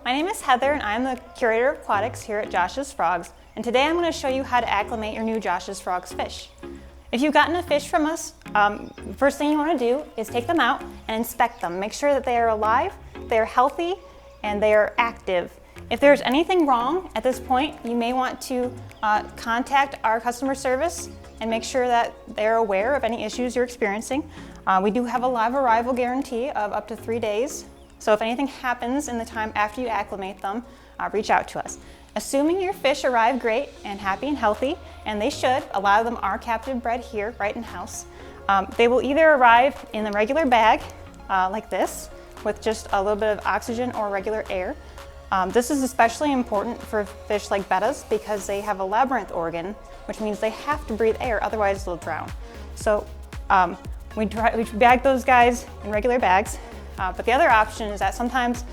My name is Heather and I'm the Curator of Aquatics here at Josh's Frogs, and today I'm going to show you how to acclimate your new Josh's Frogs fish. If you've gotten a fish from us, first thing you want to do is take them out and inspect them. Make sure that they are alive, they are healthy, and they are active. If there's anything wrong at this point, you may want to contact our customer service and make sure that they're aware of any issues you're experiencing. We do have a live arrival guarantee of up to 3 days. So if anything happens in the time after you acclimate them, reach out to us. Assuming your fish arrive great and happy and healthy, and they should, a lot of them are captive bred here, right in house. They will either arrive in the regular bag, like this, with just a little bit of oxygen or regular air. This is especially important for fish like bettas because they have a labyrinth organ, which means they have to breathe air, otherwise they'll drown. So we bag those guys in regular bags. But the other option is that sometimes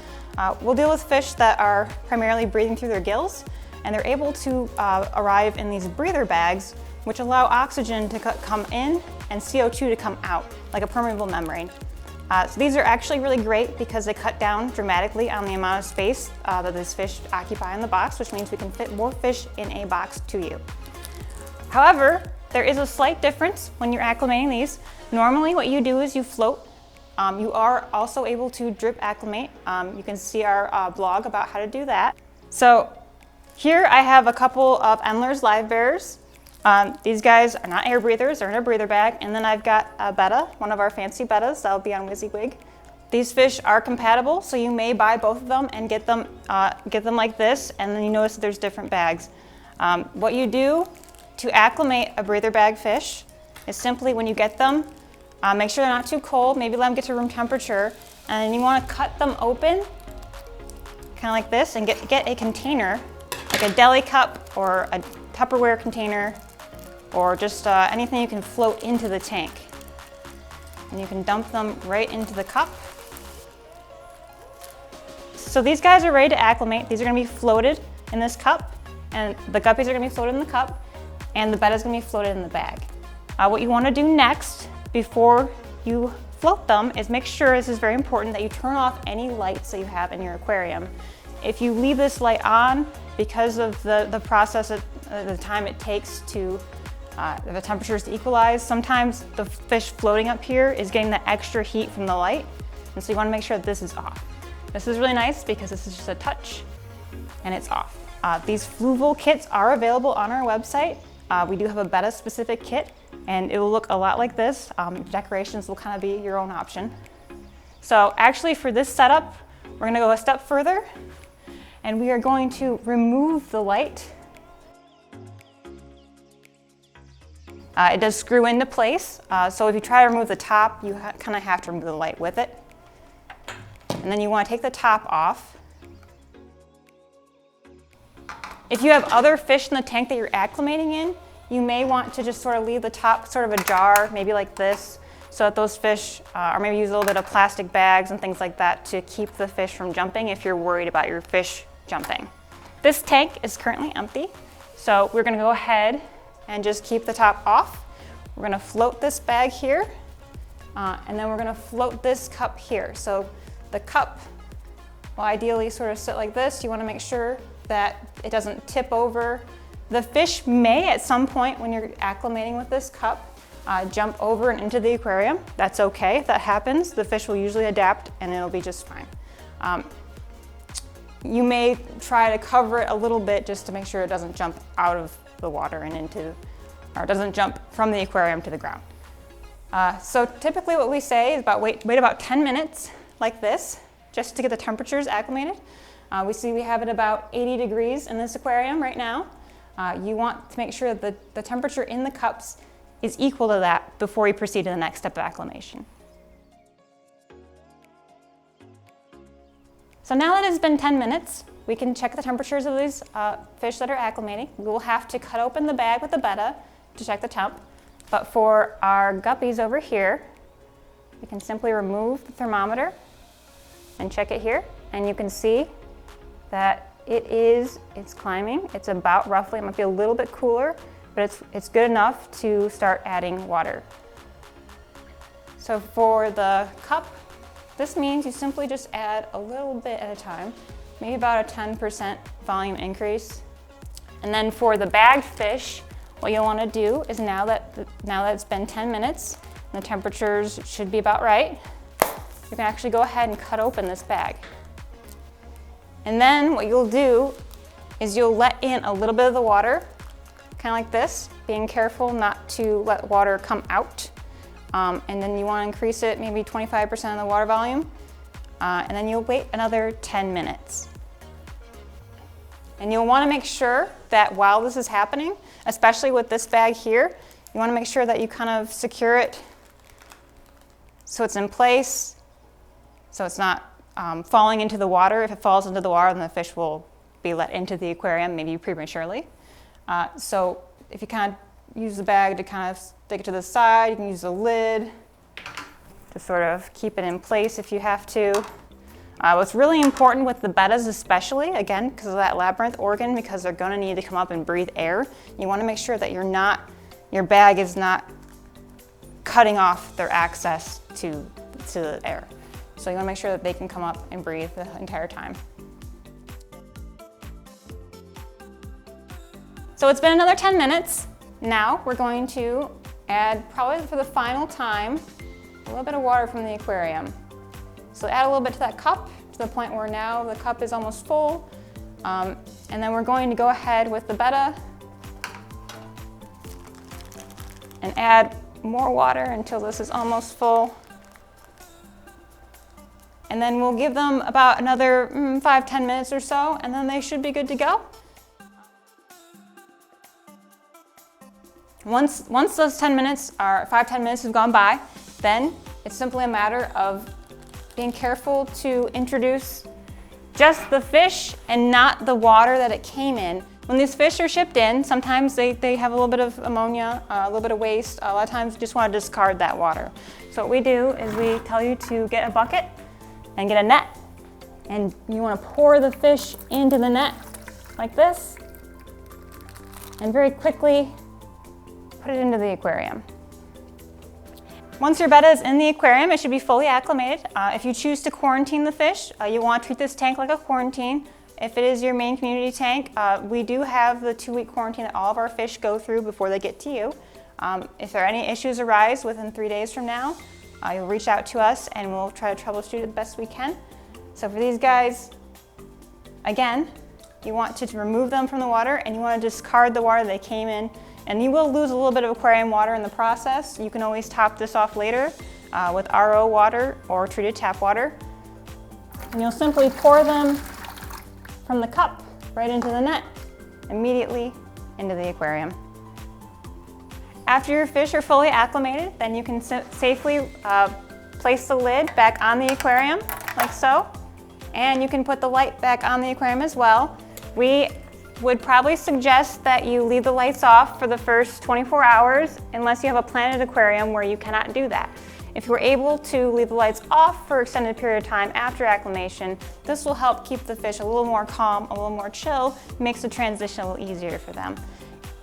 we'll deal with fish that are primarily breathing through their gills, and they're able to arrive in these breather bags, which allow oxygen to come in and CO2 to come out, like a permeable membrane. So these are actually really great because they cut down dramatically on the amount of space that these fish occupy in the box, which means we can fit more fish in a box to you. However, there is a slight difference when you're acclimating these. Normally what you do is you float. You are also able to drip acclimate. You can see our blog about how to do that. So here I have a couple of Endler's live bearers. These guys are not air breathers, they're in a breather bag. And then I've got a betta, one of our fancy bettas that'll be on WYSIWYG. These fish are compatible, so you may buy both of them and get them like this, and then you notice that there's different bags. What you do to acclimate a breather bag fish is simply when you get them, make sure they're not too cold, maybe let them get to room temperature, and then you want to cut them open, kind of like this, and get a container, like a deli cup or a Tupperware container, or just anything you can float into the tank. And you can dump them right into the cup. So these guys are ready to acclimate. These are going to be floated in this cup, and the guppies are going to be floated in the cup, and the betta is going to be floated in the bag. What you want to do next, before you float them, is make sure, this is very important, that you turn off any lights that you have in your aquarium. If you leave this light on, because of the process of the time it takes to the temperatures to equalize, sometimes the fish floating up here is getting the extra heat from the light, and so you want to make sure that this is off. This is really nice because this is just a touch and it's off. These fluval kits are available on our website. We do have a betta specific kit, and it will look a lot like this. Decorations will kind of be your own option. So actually for this setup, we're going to go a step further, and we are going to remove the light. It does screw into place, so if you try to remove the top, you kind of have to remove the light with it. And then you want to take the top off. If you have other fish in the tank that you're acclimating in, you may want to just sort of leave the top sort of ajar, maybe like this, so that those fish, or maybe use a little bit of plastic bags and things like that to keep the fish from jumping if you're worried about your fish jumping. This tank is currently empty, so we're going to go ahead and just keep the top off. We're going to float this bag here, and then we're going to float this cup here. So the cup will ideally sort of sit like this. You want to make sure that it doesn't tip over. The fish may at some point when you're acclimating with this cup jump over and into the aquarium. That's okay if that happens. The fish will usually adapt and it'll be just fine. You may try to cover it a little bit just to make sure it doesn't jump out of the water and into, or doesn't jump from the aquarium to the ground. So typically what we say is wait about 10 minutes like this, just to get the temperatures acclimated. We see we have it about 80 degrees in this aquarium right now. You want to make sure that the temperature in the cups is equal to that before you proceed to the next step of acclimation. So now that it's been 10 minutes, we can check the temperatures of these fish that are acclimating. We will have to cut open the bag with the betta to check the temp. But for our guppies over here, we can simply remove the thermometer and check it here. And you can see that it's climbing. It's about roughly, it might be a little bit cooler, but it's good enough to start adding water. So for the cup, this means you simply just add a little bit at a time. maybe about a 10% volume increase. And then for the bagged fish, what you'll want to do is now that it's been 10 minutes, and the temperatures should be about right, you can actually go ahead and cut open this bag. And then what you'll do is you'll let in a little bit of the water, kind of like this, being careful not to let water come out. And then you want to increase it maybe 25% of the water volume. And then you'll wait another 10 minutes. And you'll want to make sure that while this is happening, especially with this bag here, you want to make sure that you kind of secure it so it's in place, so it's not falling into the water. If it falls into the water, then the fish will be let into the aquarium, maybe prematurely. So if you kind of use the bag to kind of stick it to the side, you can use the lid to sort of keep it in place if you have to. What's really important with the bettas especially, again, because of that labyrinth organ, because they're going to need to come up and breathe air, you want to make sure that your bag is not cutting off their access to the air. So you want to make sure that they can come up and breathe the entire time. So it's been another 10 minutes. Now we're going to add, probably for the final time, a little bit of water from the aquarium. So add a little bit to that cup to the point where now the cup is almost full. And then we're going to go ahead with the betta and add more water until this is almost full. And then we'll give them about another 5-10 minutes or so, and then they should be good to go. Once those 10 minutes or 5-10 minutes have gone by, then it's simply a matter of being careful to introduce just the fish and not the water that it came in. When these fish are shipped in, sometimes they have a little bit of ammonia, a little bit of waste. A lot of times you just want to discard that water. So what we do is we tell you to get a bucket and get a net. And you want to pour the fish into the net like this and very quickly put it into the aquarium. Once your betta is in the aquarium, it should be fully acclimated. If you choose to quarantine the fish, you want to treat this tank like a quarantine. If it is your main community tank, we do have the 2-week quarantine that all of our fish go through before they get to you. If there are any issues arise within 3 days from now, you'll reach out to us and we'll try to troubleshoot it the best we can. So for these guys, again, you want to remove them from the water and you want to discard the water they came in. And you will lose a little bit of aquarium water in the process. You can always top this off later with RO water or treated tap water. And you'll simply pour them from the cup right into the net, immediately into the aquarium. After your fish are fully acclimated, then you can safely place the lid back on the aquarium, like so. And you can put the light back on the aquarium as well. We would probably suggest that you leave the lights off for the first 24 hours unless you have a planted aquarium where you cannot do that. If you're able to leave the lights off for an extended period of time after acclimation, this will help keep the fish a little more calm, a little more chill, makes the transition a little easier for them.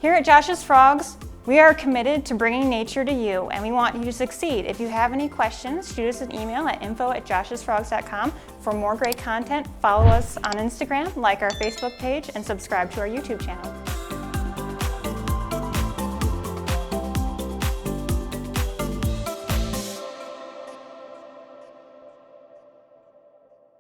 Here at Josh's Frogs, we are committed to bringing nature to you and we want you to succeed. If you have any questions, shoot us an email at info@joshsfrogs.com. For more great content, follow us on Instagram, like our Facebook page, and subscribe to our YouTube channel.